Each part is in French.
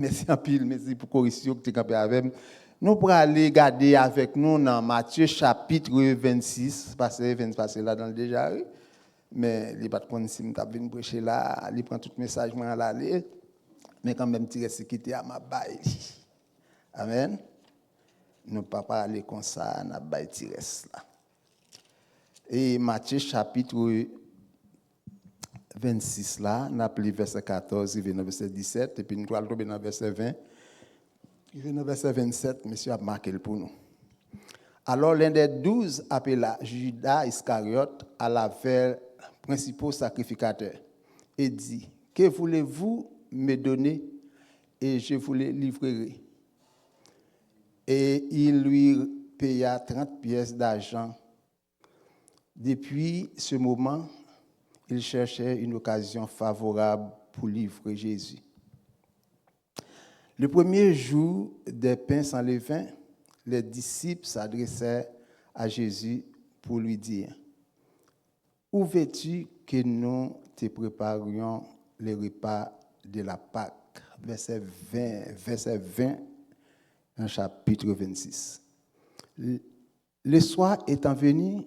Merci en pile, merci pour correction que tu as campé avec moi. Nous pourrons aller regarder avec nous dans Matthieu chapitre 26, parce là dans le déjà, mais il n'est pas de prendre si je viens prêcher là, il prend tout message à l'aller, mais quand même, il reste quitter à ma baille. Amen. Nous ne pas parler comme ça, nous baille là. Et Matthieu chapitre 26 là, nous avons lu verset 14, il vient verset 17, et puis nous allons tomber dans verset 20. Il vient dans verset 27, monsieur a marqué pour nous. Alors l'un des 12, appelé Judas Iscariote, alla vers principaux sacrificateurs et dit, que voulez-vous me donner et je vous le livrerai. Et il lui paya 30 pièces d'argent. Depuis ce moment, il cherchait une occasion favorable pour livrer Jésus. Le premier jour des pains sans levain, les disciples s'adressaient à Jésus pour lui dire, « Où veux-tu que nous te préparions le repas de la Pâque ?» Verset 20 dans chapitre 26. Le soir étant venu,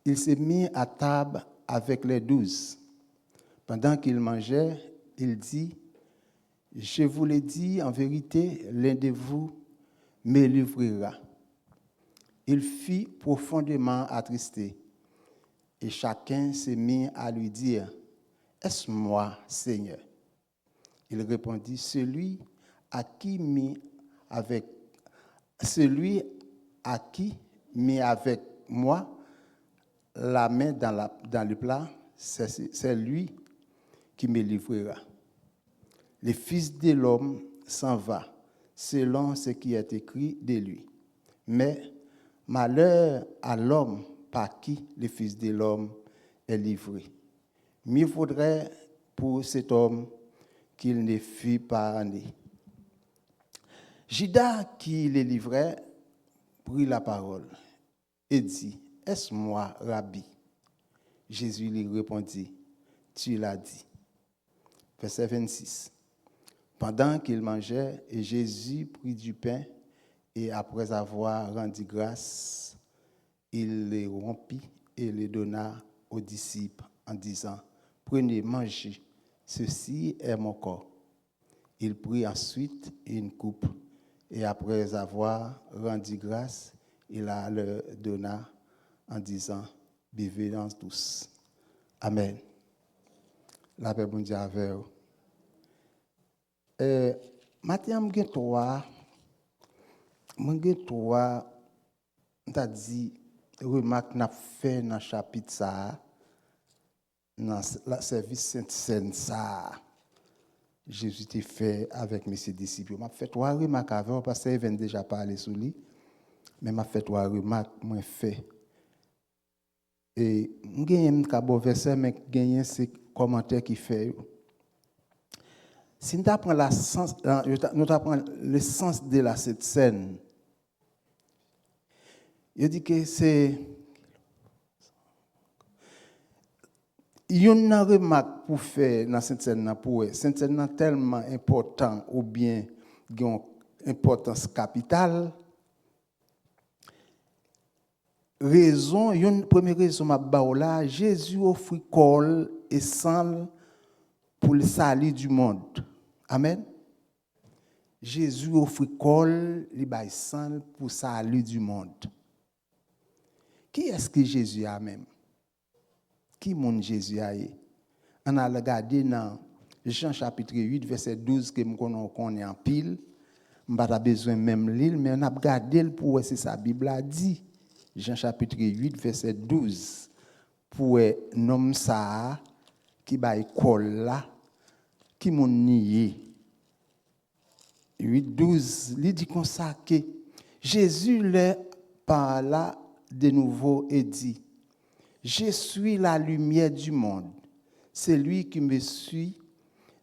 il s'est mis à table avec les 12. Pendant qu'il mangeait, il dit, « Je vous l'ai dit en vérité, l'un de vous me livrera. » Il fut profondément attristé et chacun s'est mis à lui dire, « Est-ce moi, Seigneur ?» Il répondit, « Celui à qui mit avec moi la main dans le plat, c'est lui qui me livrera. Le Fils de l'homme s'en va, selon ce qui est écrit de lui. Mais malheur à l'homme par qui le Fils de l'homme est livré. Mieux vaudrait pour cet homme qu'il ne fût pas né. » Judas, qui le livrait, prit la parole et dit, « Est-ce moi, Rabbi ?» Jésus lui répondit, « Tu l'as dit. » Verset 26. Pendant qu'il mangeait, Jésus prit du pain et après avoir rendu grâce, il le rompit et le donna aux disciples en disant, « Prenez, mangez, ceci est mon corps. » Il prit ensuite une coupe et après avoir rendu grâce, il la leur donna en disant, « Buvez-en tous. » Amen. La paix bon Dieu avec vous. Maintenant, je t'ai dit, remarque n'a fait dans le chapitre ça, dans le service Sainte-Seine ça, Jésus t'a fait avec mes disciples. Je fait trois remarques avant, parce qu'il vient déjà parler sur lui, mais je fait trois remarques, moi fait. Et je gagne un bon verset, mais je gagne ces commentaires qui fait. Si nous apprenons le sens de la cette scène, il dit que c'est une remarque pour faire dans cette scène pour cette scène tellement important ou bien une importance capitale. Une première raison là, Jésus offre col et sang pour le salut du monde. Amen. Jésus offre col et sang pour le salut du monde. Qui est-ce que Jésus a même? Qui mon Jésus a? On a regardé dans Jean chapitre 8 verset 12 que nous connaissons en pile. On n'a pas besoin même lire, mais on a regardé pour voir si sa Bible a dit. Jean chapitre 8 verset 12 pour nom ça qui ba école là qui mon nié. 8 12 il dit comme ça que Jésus leur parla de nouveau et dit, je suis la lumière du monde. Celui qui me suit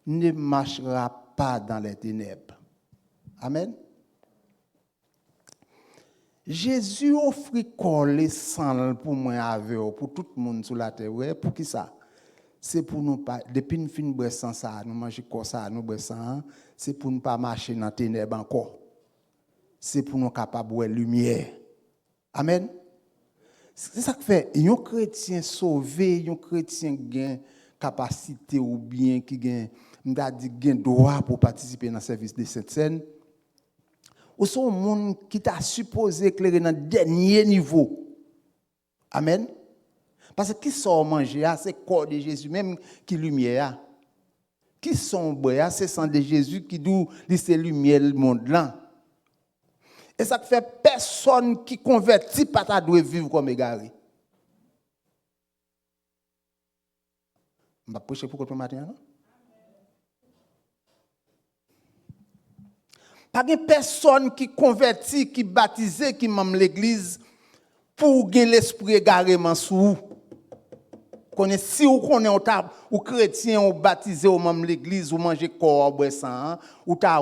ne marchera pas dans les ténèbres. Amen. Jésus offre coller sang pour moi avec pour tout le monde sur la terre. Pour qui ça? c'est pour nous pas depuis nous fin boire sang ça, nous manger quoi ça, nous boire sang, c'est pour nous pas marcher dans ténèbres encore. C'est pour nous capable voir lumière. Amen. C'est ça que fait un chrétien sauvé, un chrétien gain capacité ou bien qui gain gain droit pour participer dans le service de cette scène. Ou sont un monde qui t'a supposé éclairer dans le dernier niveau. Amen. Parce que qui sont manger, c'est le corps de Jésus même qui lumière. Qui sont boire, c'est le sang de Jésus qui dit c'est lumière le monde là. Et ça fait personne qui convertit pas ta doit vivre comme égaré. On va prêcher pour le matin, non? Pas de personne qui convertit, qui baptisé, qui même l'église pour gagner l'esprit égarément sous. Si vous connaissez ou chrétien ou baptisé ou même l'église ou manger corps ou boire sang ou ta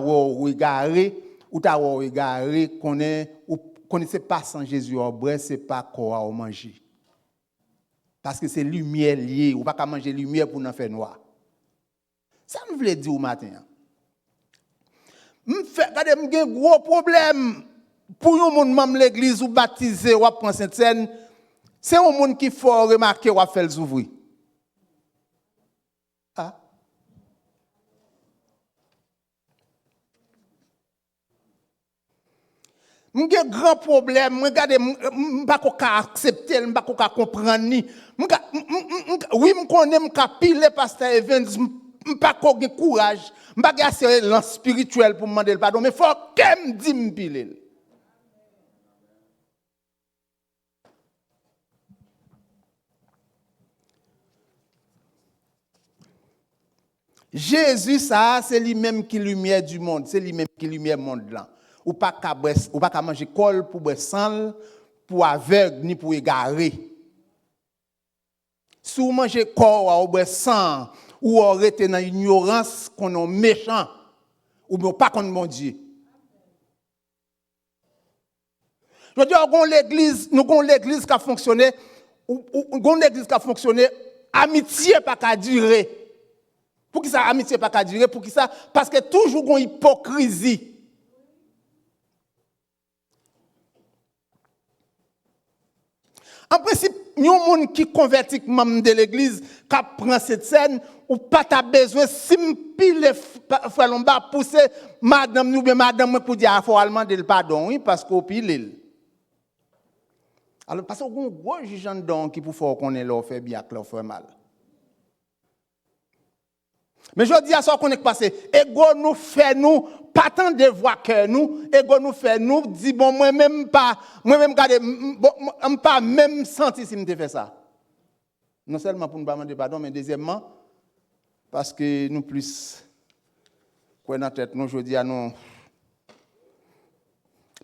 égaré connaissez pas sans Jésus au boire c'est pas corps ou manger. Parce que c'est lumière liée, ou pas manger lumière pour n'en faire noir. Ça me voulait dire au matin. Regardez, j'ai un gros problème pour un monde même l'église ou baptisé ou prendre cette scène. C'est un monde qui faut remarquer ou faire les ouvrir. Ah. J'ai un grand problème, regardez, je ne peux pas accepter, je ne peux pas comprendre. Oui, je connais, je pile pasteur Evans, je ne peux pas avoir courage, je ne peux pas assez l'élan spirituel pour me demander le pardon, mais il faut que je me dise que pile. Jésus, ça, c'est lui-même qui est lumière du monde, c'est lui-même qui est lumière du monde là. Ou pas qu'à manger col pour boire sang, pour aveugle ni pour égarer. Si vous mangez corps ou boire sang, ou vous êtes dans l'ignorance qu'on est méchant, ou bien pas qu'on est mon Dieu. Je veux dire, nous avons l'église qui a fonctionné, amitié pas qu'à durer. Pour qui ça, amitié pas qu'à durer? Pour qui ça? Parce que toujours une hypocrisie. En principe, il y a un monde qui convertit même de l'église, qui prend cette scène, ou pas ta besoin, si pile frère Lomba pousser madame ou bien madame pour dire, il faut demander le pardon, oui, parce qu'on pile. Alors, parce qu'on a un gros jugeant dedans qui pour faire qu'on ait leur fait bien, leur fait mal. Mais je dis à ça qu'on est passé, ego nous fait nous, pas tant de voix que nous, ego nous fait nous, dit bon, moi-même, regardez, bon, pas même senti si je fait ça. Non seulement pour ne pas demander pardon, mais deuxièmement, parce que nous plus, quoi dans la tête, nous, je dis à nous,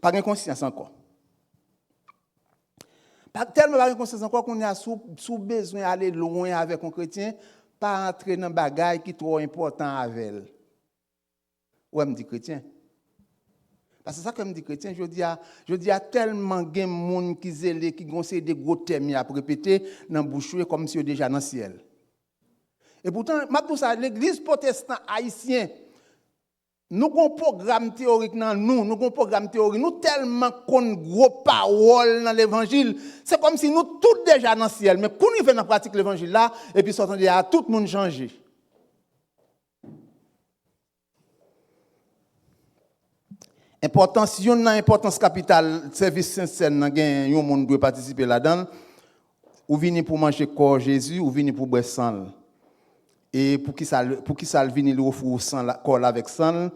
pas de conscience encore. Pas tellement pas de conscience encore qu'on a sous besoin d'aller loin avec un chrétien, pas entrer dans un bagage qui est trop important avec elle. Ou elle me dit chrétien. Parce que ça que me dit chrétien, je dis à tellement de gens qui zélé, qui ont des gros thèmes à répéter dans la bouche comme si ils étaient déjà dans le ciel. Et pourtant, l'église protestante haïtienne, nous avons un programme théorique dans nous avons un programme théorique, nous tellement qu'on gros paroles dans l'évangile, c'est comme si nous tous déjà dans le ciel, mais quand nous venons dans la pratique de l'évangile là, et puis sortant de là, tout le monde change. Importance, il y a une importance capitale, service Saint-Seine, il y a un monde qui doit participer là-dedans, ou venir pour manger corps Jésus, ou venir pour boire sang. Et pour qui ça venir le offrir sang corps avec sang,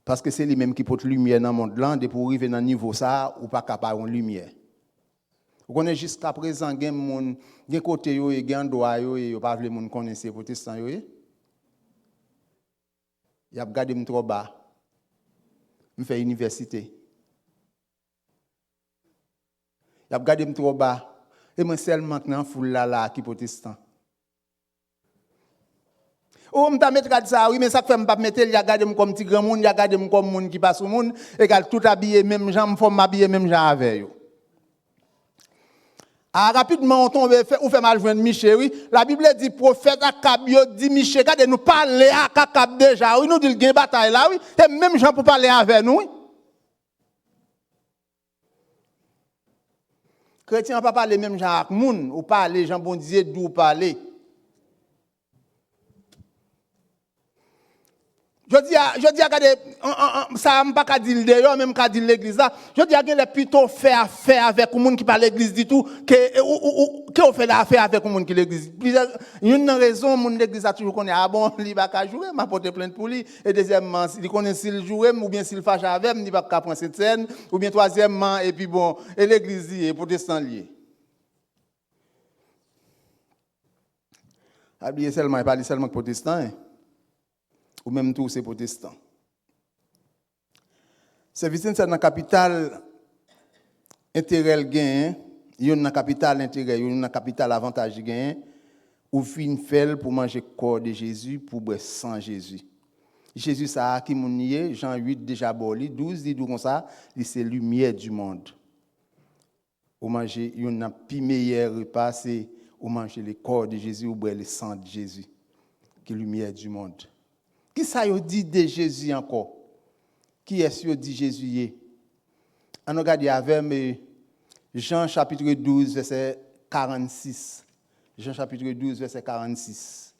parce que c'est lui-même qui porte lumière dans le monde là, et pour arriver dans le niveau ça, ou pas capable de lumière. Vous connaissez jusqu'à présent, il y a des côtés, il y a des droits, il n'y a pas de monde connaître les protestants. Il y a regardé trop bas. Je fais université. Il a regardé trop bas. Et moi seulement dans foule là qui protestant. Oh, je mettre ça, oui, mais ça fait pas mettre, il a regardé comme petit grand monde, il a regardé comme monde qui passe au monde, égal tout habillé même gens, forme habillé même gens avec eux. Ah, rapidement, on tombe, on fait mal joindre Michel, oui. La Bible dit, prophète Akab, dit Michel, regardez, nous parler à Akab déjà, oui, nous dit, il y a une bataille là, oui. Et même gens pour parler avec nous, oui. Chrétien ne pas parler même gens avec moun, ou parler, Jean bon Dieu, d'où parler. Je dis, regardez, ça ne pas qu'à dire d'ailleurs, même qu'à dire l'église là. Je dis, regardez, plutôt faire affaire avec les gens qui parlent l'église du tout, que fait affaire avec les gens qui l'église. Il y a une raison, mon l'église a toujours connu, ah bon, il va pas jouer, m'a porté plainte pour lui. Et deuxièmement, s'il connaît s'il joue, ou bien s'il fâche avec, il va pas prendre cette scène. Ou bien troisièmement, et puis bon, et l'église est protestant lié. Il parle seulement protestant, hein? Ou même tous ces protestants. Service c'est dans la capitale intérêt gain, il y a dans la capitale intérêt, il y a dans la capitale avantage gain, ou fin fait pour manger corps de Jésus, pour boire sang Jésus. Jésus ça qui moun nié, Jean 8 déjà boli, 12 dit comme ça, c'est lumière du monde. Ou manger un plus meilleur repas c'est ou manger le corps de Jésus ou boire le sang de Jésus, qui est lumière du monde. Qui ça y dit de Jésus encore? Qui est-ce qui dit Jésus? On regarde avec Jean chapitre 12, verset 46. Jean chapitre 12, verset 46.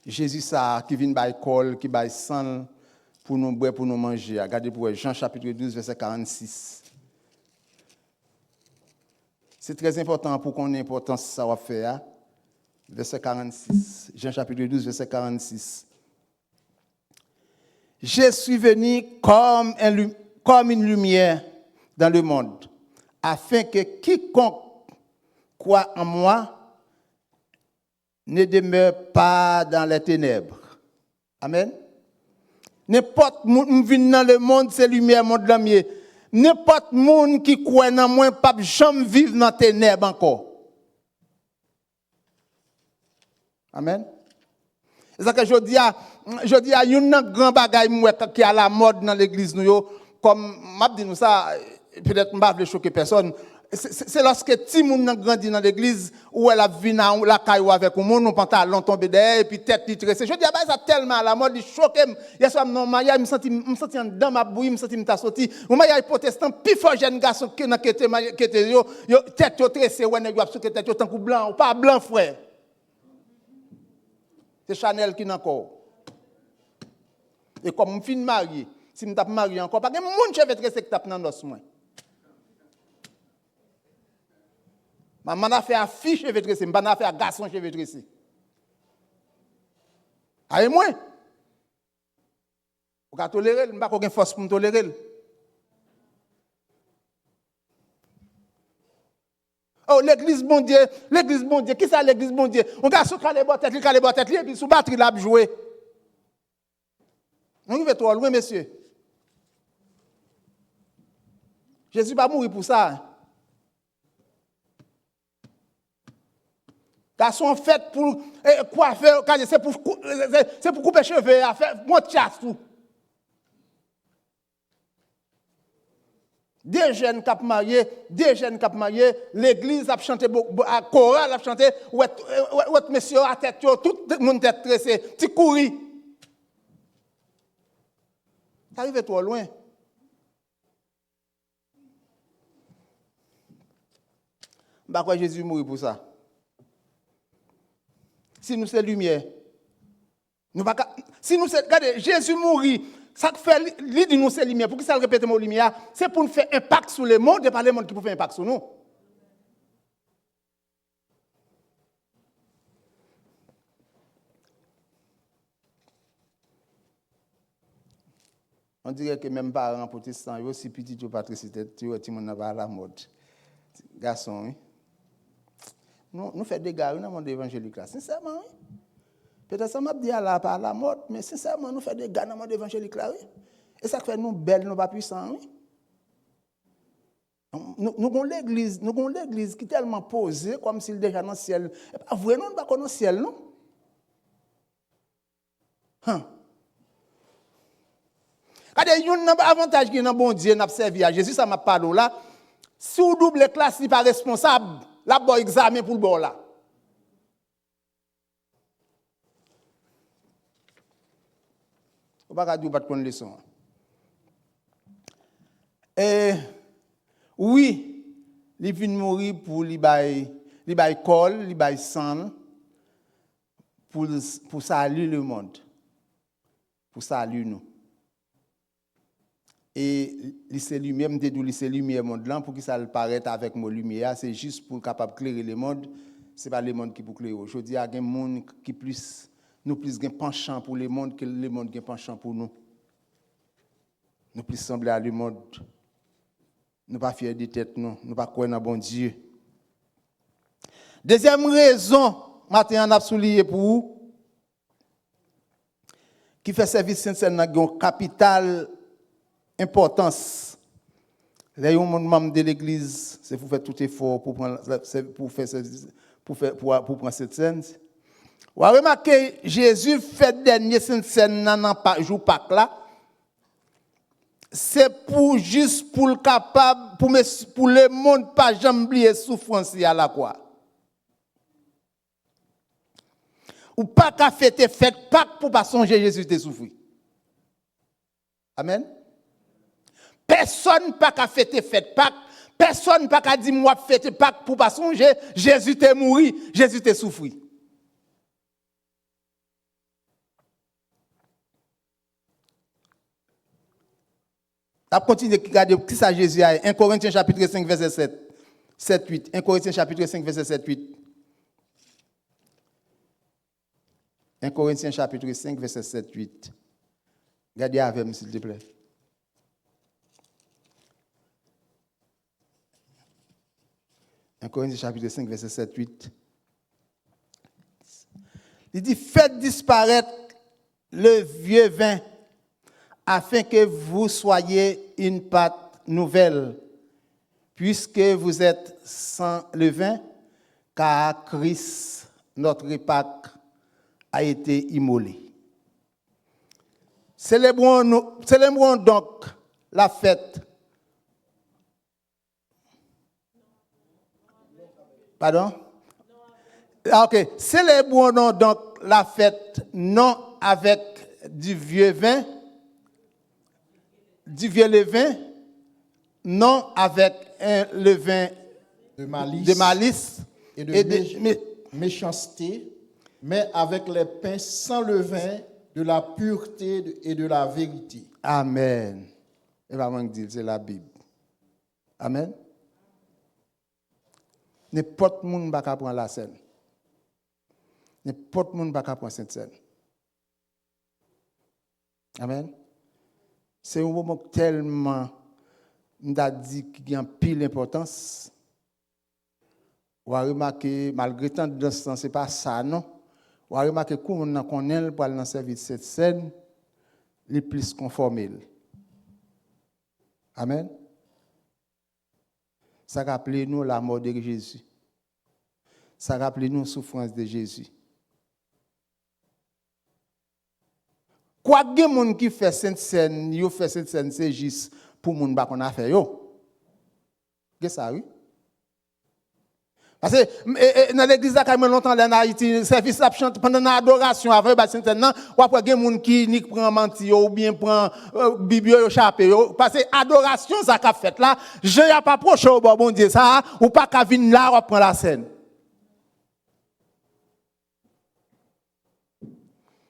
Jésus ça qui vient by col, qui by sang pour nous boire, pour nous manger. Regardez pour Jean chapitre 12, verset 46. C'est très important pour qu'on ait importance ça va faire. Verset 46, Jean chapitre 12, verset 46. Je suis venu comme une lumière dans le monde, afin que quiconque croit en moi ne demeure pas dans les ténèbres. Amen. N'importe qui vient dans le monde, c'est lumière, monde l'amier. N'importe qui qui croit en moi, pas jamais vivre dans les ténèbres encore. Amen. C'est ça que je dis à une grand bagaille qui est à la mode dans l'église nous comme m'a dit nous ça peut-être m'pa veut choquer personne. C'est lorsque ti moun nan grandi dans l'église où elle a vu dans la caillou avec un monde, pantalon tombé derrière et puis tête li tressée. Je dis ah ça tellement à la mode, il choque. Hier soir non mariage, me senti dans ma bouille, me senti m'ta sorti. Mon mariage protestant, puis fort jeune garçon qui dans qui yo tête yo tressée, ouais nèg yo a souke tête yo tant blanc, ou pas blanc frère. C'est Chanel qui n'a encore. Et comme je suis marié, si je suis marié encore, parce que mon chef est très tape dans l'os. Maman a fait un fille cheveux tressés, maman a fait un garçon cheveux tressés. Aïe moi. Vous pouvez tolérer, je n'ai pas aucune force pour me tolérer. Oh, l'église bon Dieu, qui ça l'église bon Dieu? On a sous calé boîte tête, et puis sous batterie là jouer. On va trop loin, messieurs. Jésus pas mourir pour ça. Garçon fait pour coiffer, c'est pour couper cheveux, faire monter chasse tout. Des jeunes qui mariés, l'église a chanté, à chorale a chanté, ou monsieur à tête, tout le monde tête tressée, petit courir. Ça arrive trop loin. Bah quoi Jésus mourit pour ça? Si nous c'est lumière, nous pas si nous c'est regardez Jésus mourit. Ça fait l'idée nous c'est lumière. Pour qui ça le répète mon lumière? C'est pour nous faire impact sur le monde et pas le monde qui peut faire impact sur nous. On dirait que même parents protestants, ils aussi petits ou patricité, tu vois, tout le monde pas à la mode. Garçon, oui. Nous faisons des gars dans le monde évangélique là, sincèrement, oui. Peut-être ça m'a dit à la mode, mais sincèrement, nous faisons des gars dans le monde évangélique là, oui. Et ça fait nous belles, nous pas puissants, oui. Nous avons l'église qui est tellement posée comme s'il déjà dans le ciel. Et pas vrai, non, nous pas dans le ciel, non. Regardez, il y a un avantage qui est dans bon Dieu, n'a servi à Jésus, ça m'a parlé là. Si vous double classe, n'est pas responsable, la bon examen pour le bon là. Vous ne pouvez pas dire que vous ne leçon. Et oui, il vient mourir pour lui col, lui sang, pour saluer le monde, pour saluer nous. Et c'est lui-même de c'est lumière monde là pour que ça le paraît avec mon lumière, c'est juste pour capable éclairer le monde, c'est pas le monde qui pour éclairer. Aujourd'hui, il y a un monde qui plus nous plus gain penchant pour le monde que le monde gain penchant pour nous. Nous plus sembler à le monde. Nous pas fiers de tête nous pas croire dans bon Dieu. Deuxième raison, matin on a souligné pour vous qui fait service Saint-Seine dans capital importance. Les membres de l'église, c'est pour faire tout effort pour prendre prendre cette scène. Vous avez remarqué, Jésus fait dernier cette scène dans jour Pâques là. C'est pour juste pour le capable pour le monde pas jamais oublier souffrance à la croix. Ou pas qu'à fêter fête Pâques pour pas songer Jésus te souffrir. Amen. Personne pas qu'à fêter fête Pâques, personne pas qu'à dire moi fêter Pâques pour pas songer Jésus t'est mort, Jésus t'est souffert. On continue de regarder qui ça Jésus a. 1 Corinthiens chapitre 5 verset 7-8. 1 Corinthiens chapitre 5 verset 7-8. 1 Corinthiens chapitre 5 verset 7-8. Regardez avec moi s'il te plaît. Un Corinthiens chapitre 5, verset 7-8. Il dit, faites disparaître le vieux vin afin que vous soyez une pâte nouvelle, puisque vous êtes sans levain, car Christ, notre Pâques, a été immolé. Célébrons donc la fête. Pardon? Ok. Célébrons donc la fête non avec du vieux vin, du vieux levain, non avec un levain de malice et de méchanceté, mais avec les pains sans levain de la pureté et de la vérité. Amen. Et vraiment dire, c'est la Bible. Amen. N'importe qui ne peut pas prendre la scène. N'importe qui ne peut pas prendre cette scène. Amen. C'est un moment tellement, on dit qu'il y a pile d'importance. On a remarqué, malgré tant de temps, ce n'est pas ça, non. On a remarqué qu'on a connaît pour aller dans le service de cette scène, les plus conformés. Amen. Ça rappelle nous la mort de Jésus. Ça rappelle nous la souffrance de Jésus. Quoi que les gens qui font cette scène, ils font cette scène, c'est juste pour les gens qui ont fait. Qu'est-ce que ça, oui? Parce que dans l'église, il y a longtemps en Haïti, le service a chanté pendant l'adoration, avant la scène, ou après, il y a des gens qui prennent menti ou bien prennent Bible ou chapé. Parce que l'adoration, ça qu'a fait là, je n'ai pas approché au bon Dieu, ça, ou pas qu'à venir là, ou prendre la scène.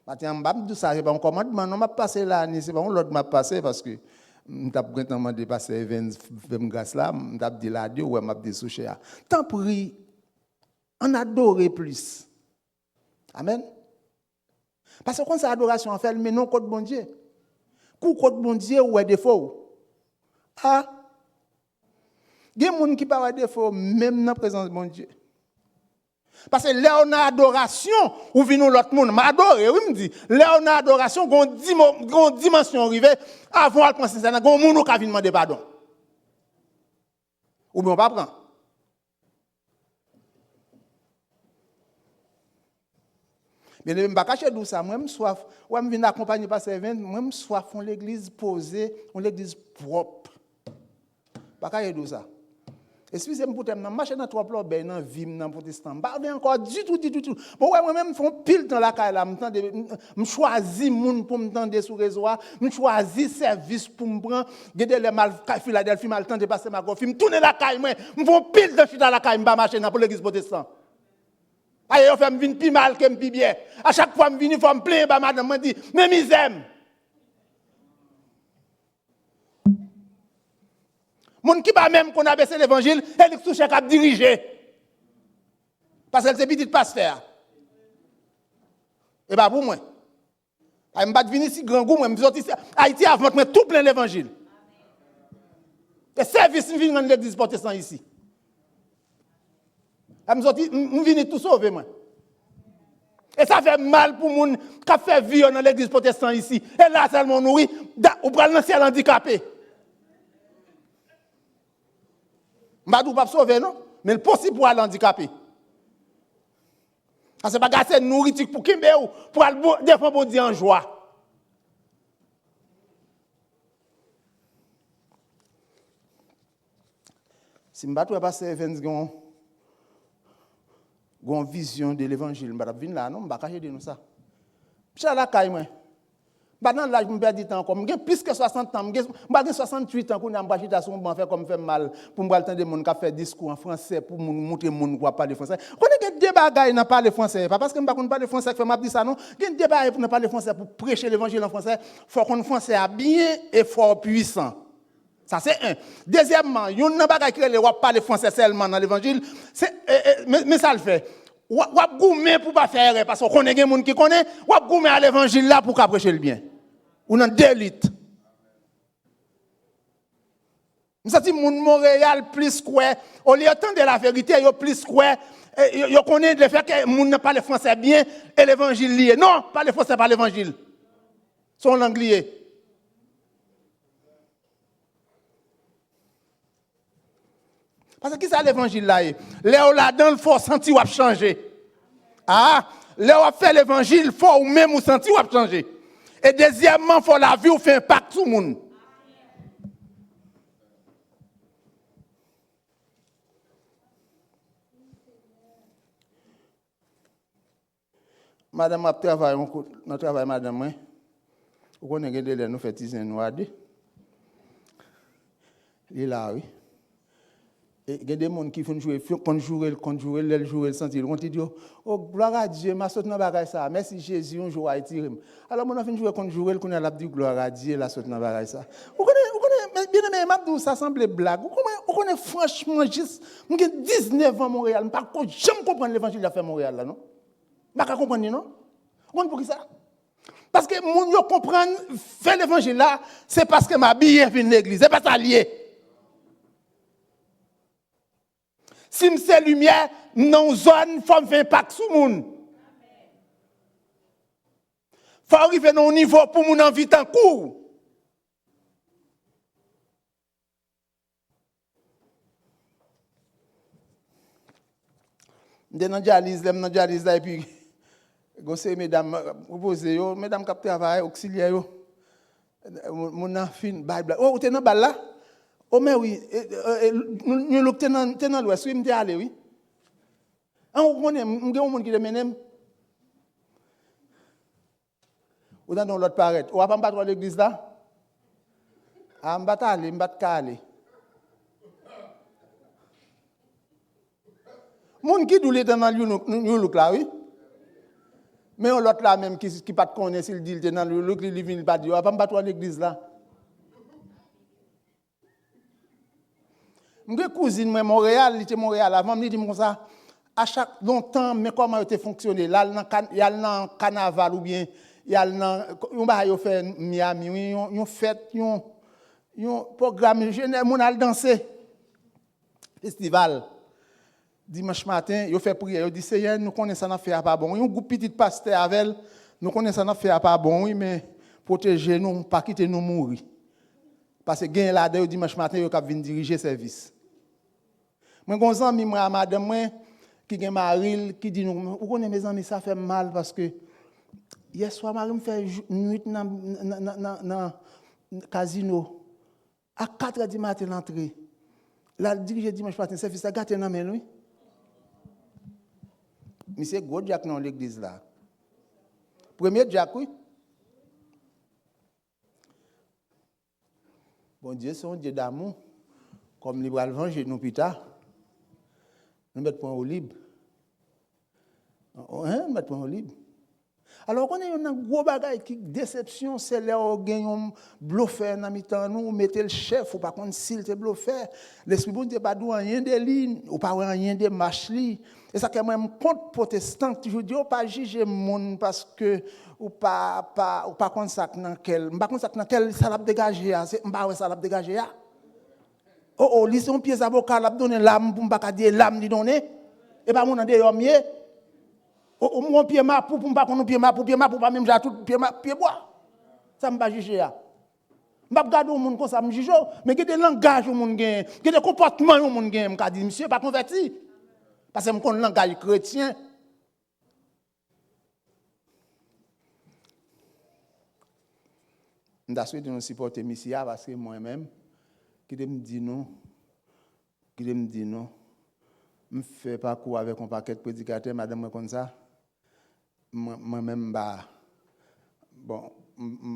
Maintenant, je ne sais pas, c'est pas un commandement, non, je passer là, c'est pas un l'autre m'a passé parce que je suis vraiment dépassé 20 grâce là, je suis dit là, Dieu, ouais, je suis souché. Tant pis, on adore plus. Amen. Parce que quand c'est adoration, on fait, mais non contre bon Dieu. Contre bon Dieu, ou est défaut. Ah, il y a des gens qui parlent de défaut, même dans la présence de bon Dieu. Parce que là, on a adoration, ou vient l'autre monde, m'adore, oui, me dit. Là, on a adoration, on a une dimension arrivée, avant de penser ça, on a un monde qui vient demander pardon. Ou bien on va prendre. Mais je ne vais pas cacher d'où ça. Moi, je soif. Moi, je viens accompagner par ces 20. Moi, je soif. On l'église posée, on l'église propre. Pas cacher d'où ça. Excusez-moi pour t'aimer, marcher dans trois plots, ben dans vie dans protestant. Pas encore du tout. Bon ouais, moi-même font pile dans la caille là, me choisis moun pour me tendre sur réseau, me choisis service pour me prendre, gade les mal Philadelphie mal temps de passer ma confirme, tourner la caille moi, me font pile de chita la caille, me pas marcher dans pour l'église protestant. Aïe, on fait me venir plus mal que me plus bien. À chaque fois me venir faut me plaindre, bah madame me dit, mais misère. Moun qui pas même qu'on a baissé l'évangile, elle touche à diriger. Parce qu'elle c'est petit pasteur. Et pas pour moi. Je ne vais pas venir ici grand goût, je vais sortir Haïti avant moi tout plein l'évangile. Et service me vient dans l'église protestante ici. Je vais venir tout sauver moi. Et ça fait mal pour les gens qui fait vie dans l'église protestante ici. Et là seulement nourri, ou pour le ciel handicapé. Je ne vais pas sauver, non? Mais le possible pour aller handicapé. Ce n'est pas assez nourriture pour Kimbe ou pour aller défendre bon Dieu en joie. Si je ne vais pas passer une vision de l'évangile, je ne vais pas venir là, non? Je ne vais pas cacher de nous ça. Je suis à la caille, moi. Maintenant, là, je me perds du temps. J'ai plus que 60 ans. J'ai 68 ans pour me faire comme faire mal. Pour me entendre des gens qui font discours en français, pour me montrer les gens qui parlent français. Quand il y a des bagailles qui parlent français, pas parce que je ne parle pas français que je fais ça, non. Il y a des bagailles pour ne parler français, pour prêcher l'évangile en français. Il faut qu'on français bien et fort puissant. Ça, c'est un. Deuxièmement, il y a des bagailles qui parlent français seulement dans l'évangile. Mais ça le fait. Ou gourmet pour pas faire parce qu'on connaît des gens qui connaissent, ou gourmet à l'évangile là pour prêcher le bien. Ou dans d'élite. Nous senti moun Montréal plus quoi, au lieu de la vérité, yo plus quoi, yo connaît le fait que moun ne parle français bien et l'évangile lié. Non, pas le français par l'évangile. Son langue liée. Parce que qui ça l'évangile là? Léo là-dedans, il faut sentir ou changer. Ah, Léo a fait l'évangile, il faut ou même ou sentir ou changer. Et deuxièmement, il faut la vie ou faire impact sur le monde. Madame a travaillé, notre travail, madame, vous connaissez que nous faisons 10 ans. Il est là, oui. Et il y a des gens qui font jouer, le sentir. On dit, oh, gloire à Dieu, ma saute dans bagaille ça. Merci Jésus, un jour à tirer. Alors, on a fait jouer, qu'on a dit gloire à Dieu, la saute dans bagaille ça. Vous connaissez, bien aimé, Mabdou, ça semble blague. Vous connaissez franchement, juste, j'ai 19 ans à Montréal, je ne peux jamais comprendre l'évangile à faire Montréal, là, non? Je ne peux pas comprendre, non? Vous comprenez pour qui ça? Parce que les gens comprennent, faire l'évangile là, c'est parce que ma billet vient de l'église, c'est pas ça lié. Si je suis lumière, dans une zone, il faut faire impact sur le monde. Il faut arriver à un niveau pour mon envie en cours. Je suis dans la dialyse, et puis, je mesdames, mesdames qui travaillent, auxiliaires, mon enfant, oh, tu es dans la là? Oh, mais oui, nous sommes dans l'ouest, oui, je suis allé, oui. On connaît, il y a un monde qui te mène. Ou dans l'autre paraître. Ou pas battre l'église là? Ah, je vais aller. Moun qui doule dans le look là, oui. Mais l'autre là même qui pas te connaît s'il dit dans le look, il vient pas dire, pas battre l'église là. Mon cousine moi Montréal, il était Montréal avant, me dit comme ça à chaque longtemps mais comment était fonctionné là il y a dans carnaval ou bien il y a dans on va fait Miami, on fête un programme général mon al danser festival dimanche matin, yo fait prière, yo dit Seigneur, nous connaissons ça fait pas bon. Un groupe petit pasteur avec nous connaissons ça fait pas bon oui mais protéger nous pas quitter nous mourir. Parce que gain là dedans dimanche matin yo cap venir diriger service. Moi gon ami moi madame moi qui gen Maril qui dit nous vous connaissez mes amis ça fait mal parce que hier soir Marie me fait nuit dans casino à 4h du matin l'entrée. Là, le dirige dimanche matin, service a gâté dans main, oui. Monsieur gros Jack dans l'église là. Premier Jack, oui. Bon Dieu, c'est un Dieu d'amour. Comme il va le venger nous plus tard. Nous mettons point au libre. Nous mettons point au libre. Alors, on a un gros bagage qui déception, c'est là où on a un bluffeur dans mi-temps, nous mettez le chef, ou pas contre s'il te bluffeur. L'esprit bon Dieu pas doué rien de lignes, ou pas rien de marche li. Et ça que moi me compte protestant toujours dit, ou pas juger monde parce que ou pas contre ça dans quel, pas contre ça dans quel ça l'a dégagé, c'est pas ça l'a dégagé. Oh, li son pied avocat l'a donné l'âme pour pas dire l'âme li donner et pas mon en dehors mieux. Oh, mon pied ma pour pas qu'on pied ma pour pas même j'ai tout pied bois. Ça me pas juger là. M'pa regarder au monde comme ça me juger, mais que des langage au monde gain, que des comportements au monde gain, me dit monsieur pas converti. Parce que me connais langage chrétien. M'da souhaité nous supporter Missia parce que moi-même qui me dit non, me fait parcours avec un paquet de prédicateurs, madame moi comme ça. Moi-même bon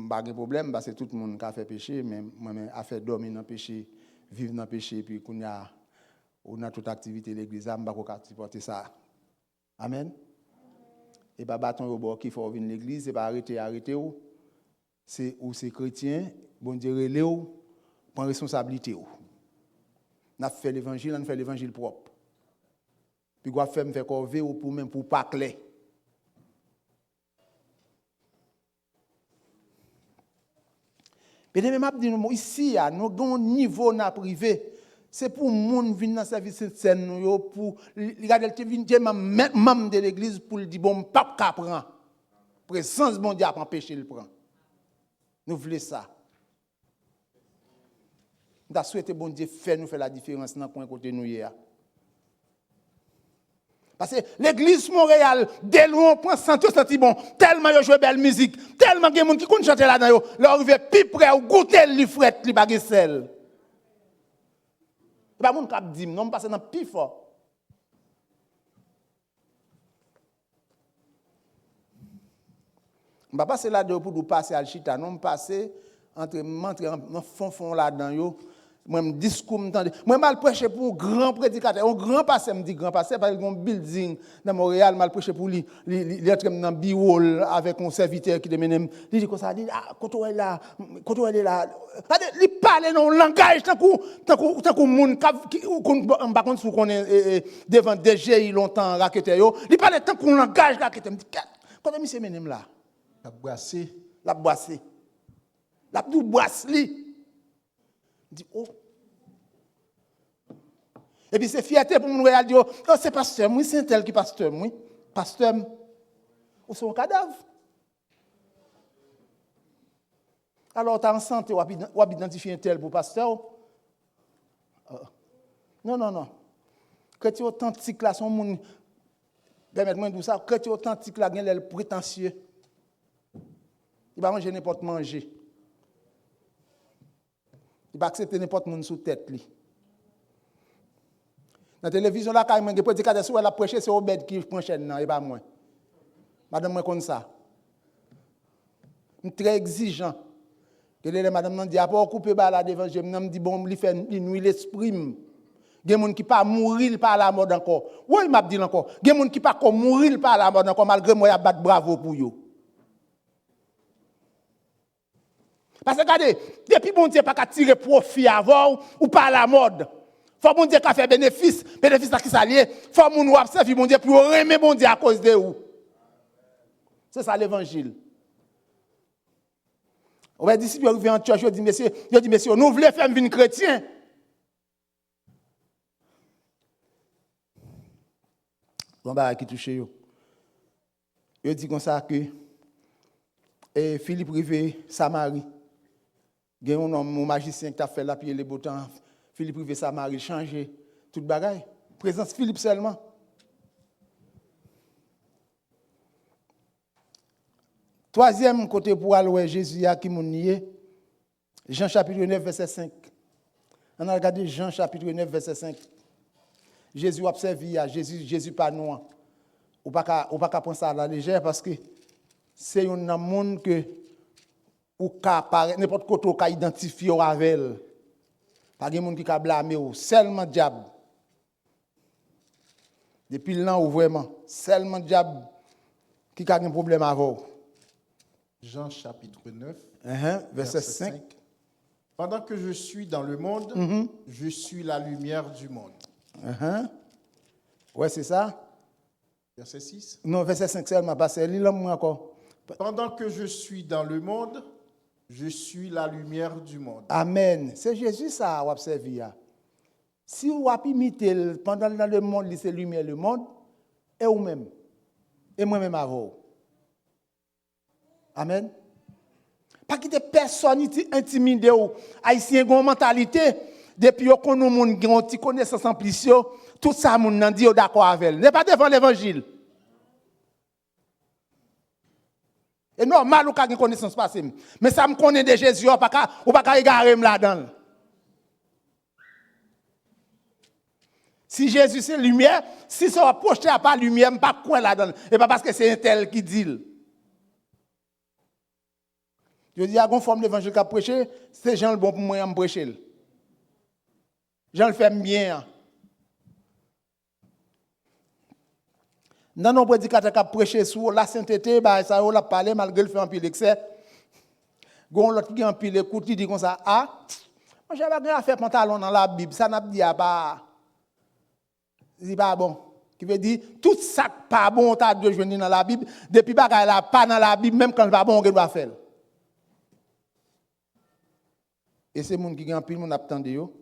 pas de problème parce que tout le monde a fait péché mais moi-même a fait dormir dans le péché, vivre dans le péché puis qu'on a toute activité de l'église là m'pa pas supporter ça. Amen. Et pas bâton au bord qui faut venir l'église et pas arrêter ou c'est chrétien, bon Dieu relé ou prend responsabilité ou. On a fait l'évangile, on fait l'évangile propre. Puis quoi faire me faire corvée ou pour même pour pas clair. Bien même dit nous ici à nous avons un niveau na privé, c'est pour monde venir dans service scène nous pour regarder le venir membre de l'église pour dire bon pas ka prend. Présence bon Dieu a empêcher le prend. Nous voulons ça. Nous avons souhaité bon Dieu faire nous faire la différence dans coin côté nous hier. Parce que l'église Montréal, dès loin, on prend senti bon, tellement il joue belle musique, tellement il y a des gens qui connaissent chanter là-dedans, leur arrive plus près, ou goûter le fret, li bagay sel. C'est pas mon cap dit, non, parce que dans plus fort. Je ne vais pas passer là-dedans pour nous passer à l'chita, non, je passer entrer dans fond là-dedans, moi me discours m'entendez moi mal prêcher pour un grand prédicateur un grand pasteur me dit grand pasteur parce qu'il y a un building dans Montréal mal prêcher pour lui entrer dans bureau avec un serviteur qui demande il dit comme ça dit quand on est là il parle dans langage tant que monde par contre sous qu'on est devant DG longtemps raqueteur yo il parle tant qu'on langage raqueteur me dit quand monsieur menem là la boisser la dou boisse li dit oh. Et puis c'est fierté pour nous dire oh c'est pasteur moi c'est un tel qui pasteur moi pasteur ou son cadavre. Alors tu as en santé ou identifier un tel pour pasteur. Non. Chrétien authentique là son monde permettez-moi de dire ça chrétien authentique là gagne l'aile prétentieux. Il va manger n'importe manger. Il va accepter n'importe monde sous tête li. Dans la télévision là quand il prédicateur sur la prêcher c'est Obed qui prend chaîne non et pas moi. Madame moi comme ça. Très exigeant. Que les madame nan dit a pas couper ba la devant je me dit bon li fait nuit l'esprit. Gen moun qui pas mourir par la mort encore. Oui, m'a dit encore. Gen moun qui pas comme mourir par la mort encore malgré moi y a battre bravo pour yo. Parce que regardez, depuis bon Dieu pas qu'à tirer profit avant ou pas la mode. Faut bon Dieu qu'a fait bénéfice là qui s'allié, faut moun ou observer bon Dieu pour aimer bon Dieu à cause de où. C'est ça l'évangile. On va disciple arrivé en church, je dis messieurs, nous voulons faire une chrétien. Bon bah qui touche yo. Je dis comme ça que Philippe Rivé Samarie il y a un homme, un magicien qui a fait la pied les beaux temps. Philippe Rivé Samarie, changé toute bagaille. Présence Philippe seulement. Troisième côté pour aller Jésus qui m'a nié. Jean chapitre 9, verset 5. On a regardé Jean chapitre 9, verset 5. Jésus observe, Jésus pas nous. Ou pas prendre ça à la légère parce que c'est un monde que ou n'importe côté ou identifier avec elle. Pas de monde qui a blâmer ou seulement diable. Depuis là ou vraiment seulement diable qui a un problème avec vous. Jean chapitre 9, verset 5. Pendant que je suis dans le monde, je suis la lumière du monde. Ouais, c'est ça. Verset 6. Non, verset 5 seulement, parce que lis-le moi encore. Pendant que je suis dans le monde, je suis la lumière du monde. Amen. C'est Jésus ça, vous observez. Si vous imitez pendant dans le monde, c'est lumière le monde, et vous-même, et moi-même avec vous. Amen. Pas quitter personne intimidé ou haïtien gon mentalité depuis qu'on nous monde qui ont une connaissance en plus tout ça moun nan dit d'accord avec elle. N'est pas devant l'évangile. Et normal ou ka une connaissance passée. Mais ça me connaît de Jésus ou pas égarer là-dedans. Si Jésus c'est lumière, si ça va projeter à pas lumière, pas coin là-dedans. Et pas parce que c'est un tel qui dit. Je dis, à une forme d'évangile qu'a prêché, c'est Jean le bon pour moi à prêcher. Jean le fait bien. Dans nos prédicateurs qui prêché sur la sainteté, ça on l'a parlé malgré le fait un pile d'excès. Gon l'autre qui en pile écoute, il dit comme ça, moi j'avais rien à faire pantalon dans la Bible, ça n'a pas dit pas c'est pas bon. Qui veut dire tout ça pas bon t'as de joindre dans la Bible, depuis bagaille là pas dans la Bible même quand pas bon on doit faire. Et c'est moun qui gen pile moun attendre yo.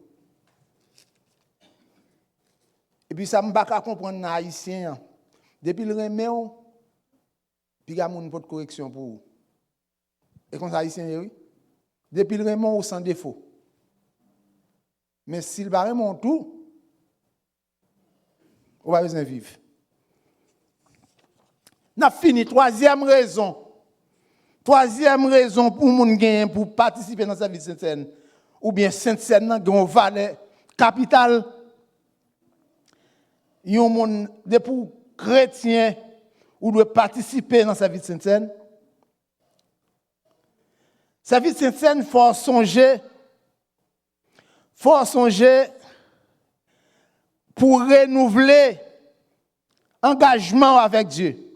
Et puis ça me pas comprendre haïtien. Depuis le remet puis ga moun pour correction pour vous. Et comme ça haïtien oui. Depuis le remet ou sans défaut. Mais s'il va remonter tout, on va besoin vivre. N'a fini troisième raison pour moun gen pour participer dans service Sainte-Seine ou bien Sainte-Seine nan gen valeur capitale yon moun de pour chrétien ou doit participer dans service Sainte-Seine. Service Sainte-Seine faut songer pour renouveler engagement avec Dieu.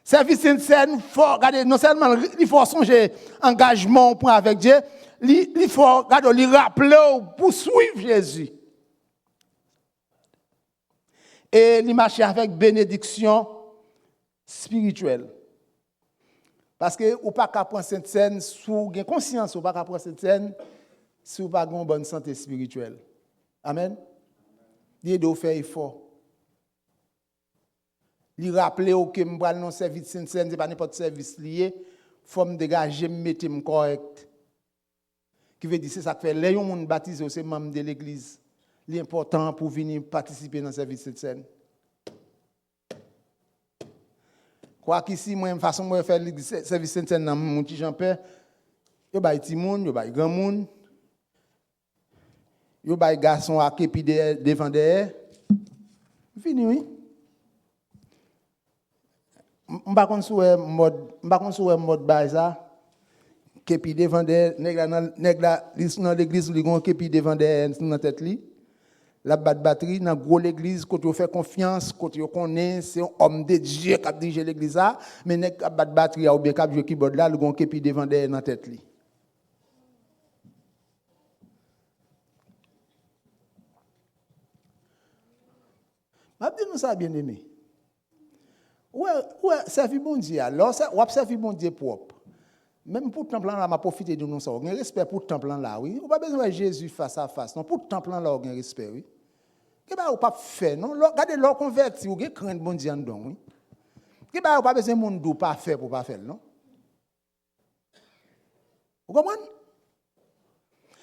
Service Sainte-Seine, regardez, non seulement il faut songer engagement pour avec Dieu, il faut lui rappeler pour suivre Jésus. Et il marche avec bénédiction spirituelle. Parce que ou pas qu'à prendre Sainte-Seine, sous conscience ou pas qu'à prendre Sainte-Seine, si ou pas une bonne santé spirituelle. Amen. Il doit faire effort. Il rappeler que je vais non service Sainte-Seine, ce n'est pas n'importe service lié, il faut me dégager, me mettre correct. Qui veut dire c'est ça que fait les gens baptisés c'est membre de l'église. L'important pour venir participer dans le service Sainte-Seine. Quoi qu'ici moi une façon moi faire le service Sainte-Seine dans mon petit Jean-Père, yo bay ti moun, yo bay grand moun. Yo bay garçon à képi devant derrière. Fini oui. M'pa kon soué mode bay ça. Képi devant derrière, nèg la dans l'église li gon képi devant derrière dans tête li. La batterie dans gros l'église quand on fait confiance quand on connaît c'est un homme de Dieu qui dirige l'église là mais nèg batterie ou bien qui joue keyboard là le gon képi devant derrière dans tête li. m'a dit nous ça bien aimé. Ouais, servir bon Dieu alors ça ou servir bon Dieu propre. Même pour le temple là m'a profité de nous ça. On a respect pour le temple là oui. On pas besoin de Jésus face à face non pour le temple là on a respect oui. Que ba ou pas faire non regardez leur converti ou gen crainte bon Dieu en don oui. Que ba ou pas besoin monde dou pas faire pour pas faire non. Vous comprenez?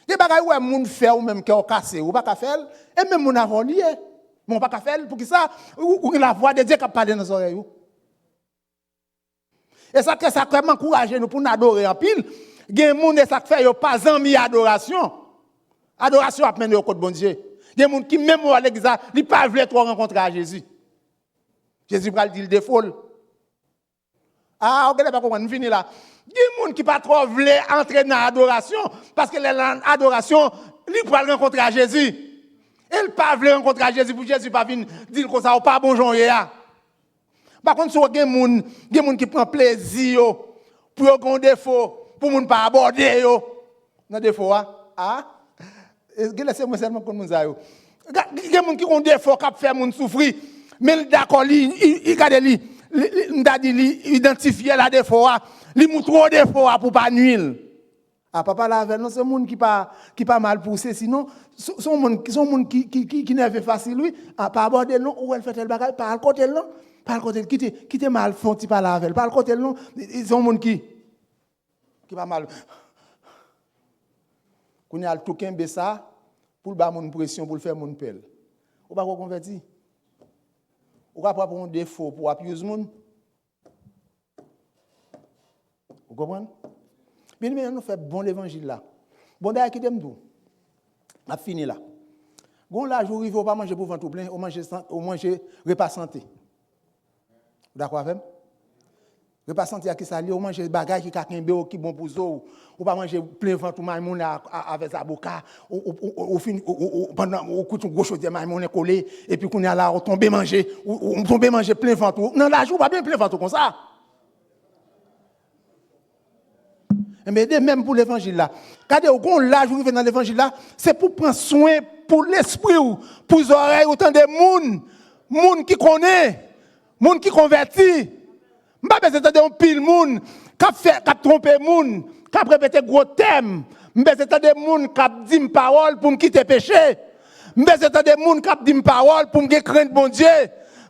Des bagay ouais monde faire ou même cœur cassé ou pas ka faire et même mon avon lié. Mon pas ka faire pour qui ça ou la voix de Dieu qui parle dans nos oreilles. Et ça que ça vraiment encourager nous pour nous adorer en pile. Gen moun et ça fait yo pas ami adoration. Adoration a mené au côté bon Dieu. Gen moun qui même à l'église, il pas veut trop rencontrer à Jésus. Jésus va le dire le défaut. Ah, on ne pas comprendre, fini là. Gen moun qui pas trop veut entrer dans l'adoration parce que l'adoration, il va rencontrer à Jésus. Il pas veut rencontrer à Jésus pour Jésus pas venir dire comme ça ou pas bon Jean ya. Par contre, si gen moun qui prend plaisir pour un défaut pour moun pas aborder yo. Dans défaut ah laissez-moi seulement comme moun ça yo. Gen moun qui ont défaut qui fait moun souffrir mais d'accord il garde li identifier la défaut li montre trop défaut pour pas nuire. Ah papa la avec non c'est moun qui pas mal poussé sinon son moun qui nerveux facile lui pas aborder non ou elle fait tel bagage pas à côté non pas à côté quitter mal font ti pas la avec pas à côté non son moun qui pas mal qu'on a tout kembe ça pour ba moun pression pour le faire moun pelle ou pas converti ou pas pour un défaut pour appuyer moun vous comprenez bien mais nous fait bon l'évangile là bon d'ailleurs qui t'aime tout a fini là gon la jour il faut pas manger pour ventre plein ou manger repas santé d'accord avec repas santé qui ça li ou manger bagage qui kakembe qui bon pour zo ou pas manger plein ventre maïmoun avec avocat ou fin pendant au coup de gauche de maïmoun collé et puis qu'on est là on tomber manger ou tomber manger plein ventre non la jour pas bien plein ventre comme ça. Mais même pour l'évangile là, quand on l'âge où dans l'évangile là, c'est pour prendre soin pour l'esprit ou pour les oreilles autant de monde qui connaît, monde qui converti. M'pas besoin d'entendre un pile monde qui tromper monde, qui répéter gros thèmes. M'pas besoin d'entendre monde qui dit parole pour me quitter péché. M'pas besoin d'entendre monde qui dit parole pour me craindre bon Dieu.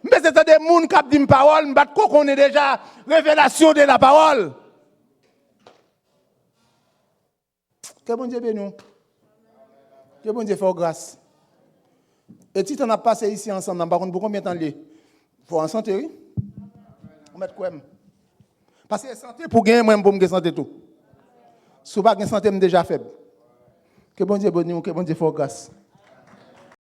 M'pas besoin d'entendre monde qui dit parole, m'pas connaît déjà révélation de la parole. Que bon Dieu bénisse nous. Que bon Dieu fasse grâce. Et si on a passé ici ensemble, par contre, pour combien de temps il faut en santé, oui? On met quoi? Parce que santé, pour gagner, moi, pour me santé tout. Si vous n'avez pas de santé, je suis déjà faible. Que bon Dieu bénisse nous, que bon Dieu fasse grâce.